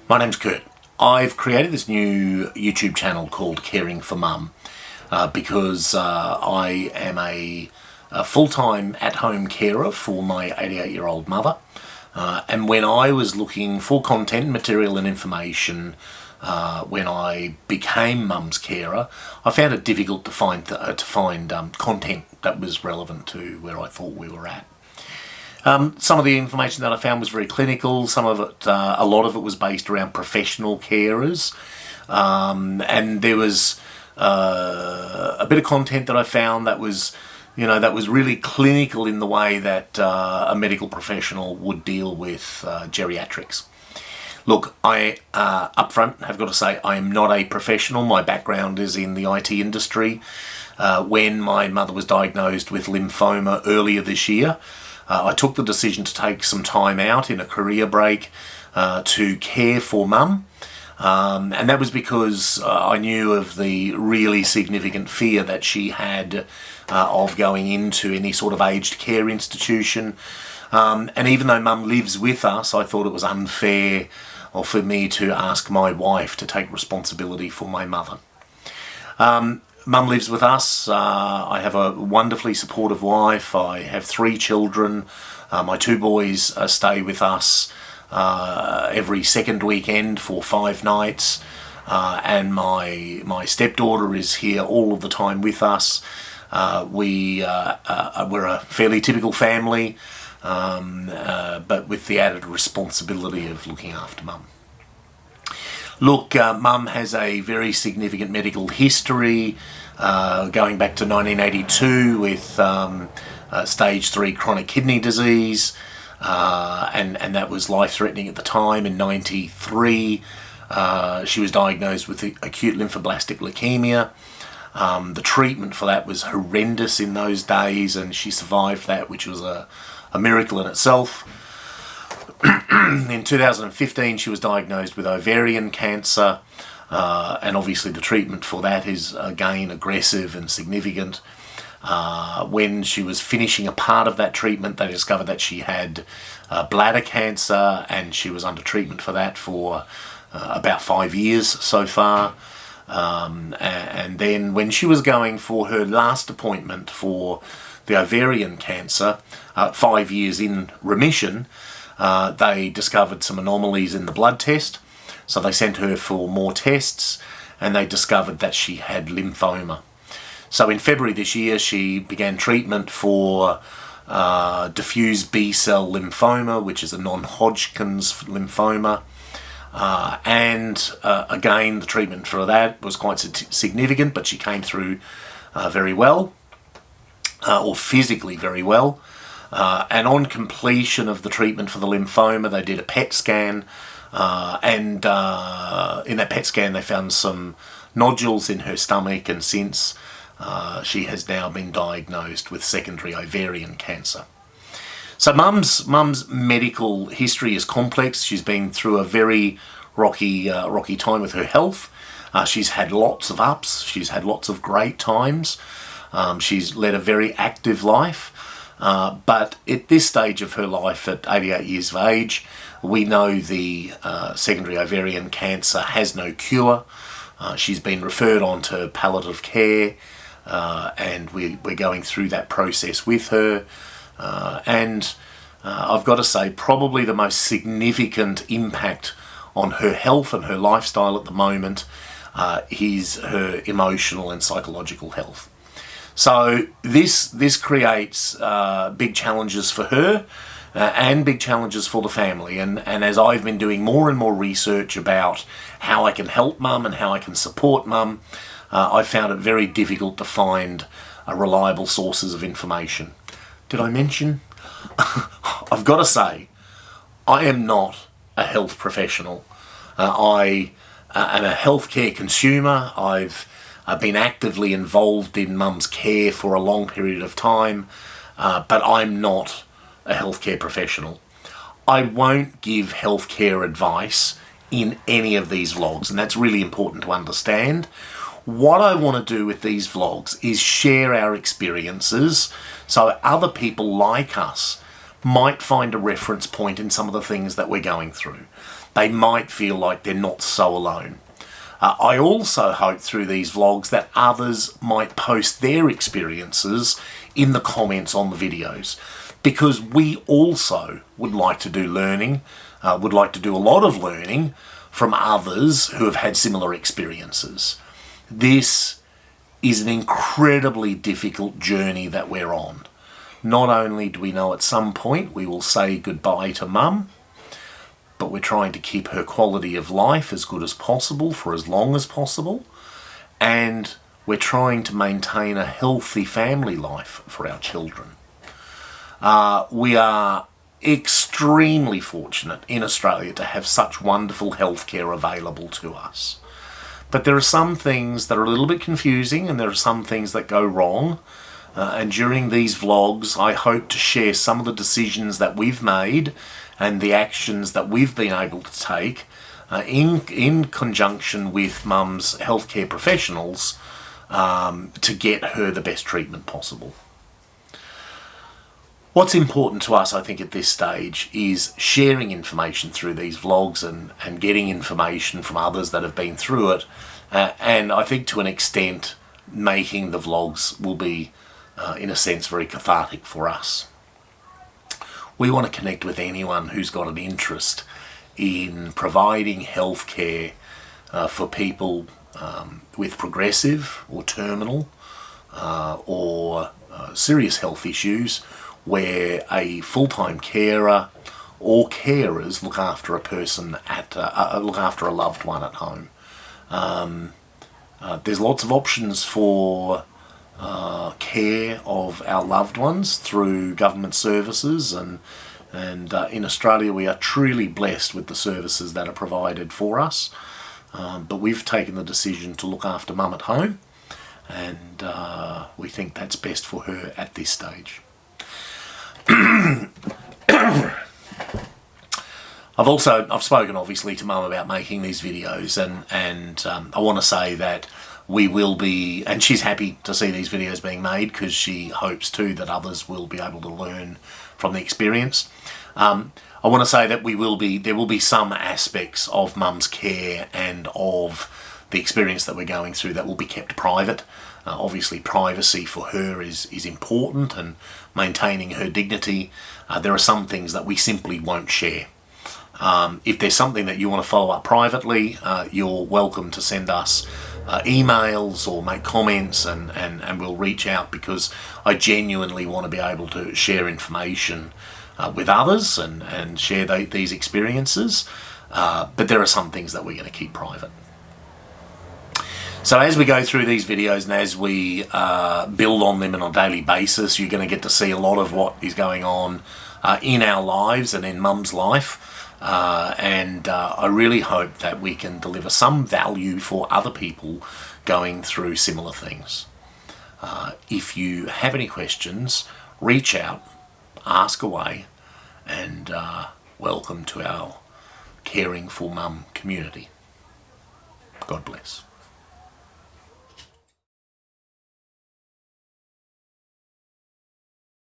My name's Kurt. I've created this new YouTube channel called Caring for Mum because I am a full-time at-home carer for my 88-year-old mother. And when I was looking for content, material and information when I became mum's carer, I found it difficult to find content that was relevant to where I thought we were at. Some of the information that I found was very clinical. Some of it, a lot of it was based around professional carers. And there was a bit of content that I found that was, that was really clinical in the way that a medical professional would deal with geriatrics. Look, I up front have got to say I am not a professional. My background is in the IT industry. When my mother was diagnosed with lymphoma earlier this year, I took the decision to take some time out in a career break to care for mum. And that was because I knew of the really significant fear that she had of going into any sort of aged care institution. And even though mum lives with us, I thought it was unfair for me to ask my wife to take responsibility for my mother. Mum lives with us. I have a wonderfully supportive wife. I have 3 children. My 2 boys stay with us every second weekend for 5 nights. And my stepdaughter is here all of the time with us. We're a fairly typical family, but with the added responsibility of looking after mum. Look, mum has a very significant medical history, going back to 1982 with stage 3 chronic kidney disease, and that was life-threatening at the time. In 93, she was diagnosed with acute lymphoblastic leukemia. The treatment for that was horrendous in those days, and she survived that, which was a miracle in itself. In 2015, she was diagnosed with ovarian cancer, and obviously the treatment for that is again aggressive and significant. When she was finishing a part of that treatment, they discovered that she had bladder cancer, and she was under treatment for that for about 5 years so far. And then when she was going for her last appointment for the ovarian cancer, 5 years in remission, they discovered some anomalies in the blood test. So they sent her for more tests, and they discovered that she had lymphoma. So in February this year, she began treatment for diffuse B-cell lymphoma, which is a non-Hodgkin's lymphoma. And again, the treatment for that was quite significant, but she came through very well, or physically very well. And on completion of the treatment for the lymphoma, they did a PET scan, and in that PET scan they found some nodules in her stomach, and since she has now been diagnosed with secondary ovarian cancer. So mum's medical history is complex. She's been through a very rocky time with her health. She's had lots of ups. She's had lots of great times. She's led a very active life. But at this stage of her life, at 88 years of age, we know the secondary ovarian cancer has no cure. She's been referred on to palliative care, and we're going through that process with her. And I've got to say, probably the most significant impact on her health and her lifestyle at the moment is her emotional and psychological health. So this creates big challenges for her and big challenges for the family. And as I've been doing more and more research about how I can help mum and how I can support mum, I found it very difficult to find reliable sources of information. Did I mention? I've got to say, I am not a health professional. I am a healthcare consumer. I've been actively involved in mum's care for a long period of time, but I'm not a healthcare professional. I won't give healthcare advice in any of these vlogs, and that's really important to understand. What I want to do with these vlogs is share our experiences so other people like us might find a reference point in some of the things that we're going through. they might feel like they're not so alone. I also hope through these vlogs that others might post their experiences in the comments on the videos, because we also would like to do learning, would like to do a lot of learning from others who have had similar experiences. This is an incredibly difficult journey that we're on. Not only do we know at some point we will say goodbye to Mum, but we're trying to keep her quality of life as good as possible for as long as possible, and we're trying to maintain a healthy family life for our children. We are extremely fortunate in Australia to have such wonderful healthcare available to us. But there are some things that are a little bit confusing, and there are some things that go wrong. And during these vlogs, I hope to share some of the decisions that we've made and the actions that we've been able to take in conjunction with Mum's healthcare professionals to get her the best treatment possible. What's important to us, I think, at this stage is sharing information through these vlogs and getting information from others that have been through it. And I think to an extent, making the vlogs will be, in a sense, very cathartic for us. We want to connect with anyone who's got an interest in providing healthcare for people with progressive or terminal or serious health issues, where a full-time carer or carers look after a person look after a loved one at home. There's lots of options for care of our loved ones through government services, and in Australia we are truly blessed with the services that are provided for us. But we've taken the decision to look after Mum at home, and we think that's best for her at this stage. I've spoken obviously to Mum about making these videos, and I want to say that we will be, and she's happy to see these videos being made because she hopes too that others will be able to learn from the experience. I want to say that there will be some aspects of Mum's care and of the experience that we're going through that will be kept private. Obviously privacy for her is important, and maintaining her dignity. There are some things that we simply won't share. If there's something that you want to follow up privately, you're welcome to send us emails or make comments, and we'll reach out, because I genuinely want to be able to share information with others and share these experiences. But there are some things that we're going to keep private. So as we go through these videos and as we build on them on a daily basis, you're going to get to see a lot of what is going on in our lives and in Mum's life. And I really hope that we can deliver some value for other people going through similar things. If you have any questions, reach out, ask away, and welcome to our Caring for Mum community. God bless.